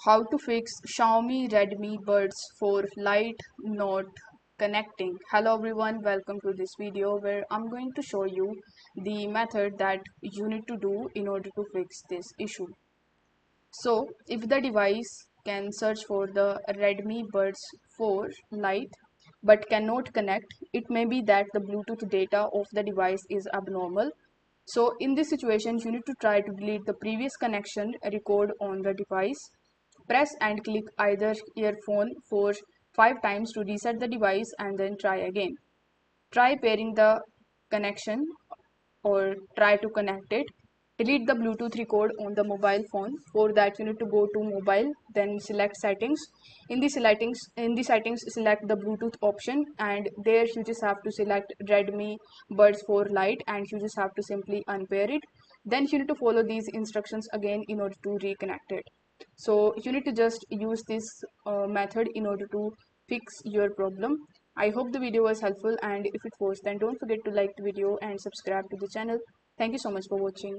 How to fix Xiaomi Redmi Buds for Lite not connecting. Hello everyone, welcome to this video where I'm going to show you the method that you need to do in order to fix this issue. So if the device can search for the Redmi Buds 4 Lite but cannot connect, it may be that the Bluetooth data of the device is abnormal. So in this situation, you need to try to delete the previous connection record on the device. Press and click either earphone for 5 times to reset the device and then try again. Try pairing the connection or try to connect it. Delete the Bluetooth record on the mobile phone. For that you need to go to mobile, then select settings. In the settings select the Bluetooth option, and there you just have to select Redmi Buds 4 Lite and you just have to simply unpair it. Then you need to follow these instructions again in order to reconnect it. So you need to just use this method in order to fix your problem. I hope the video was helpful, and if it was, then don't forget to like the video and subscribe to the channel. Thank you so much for watching.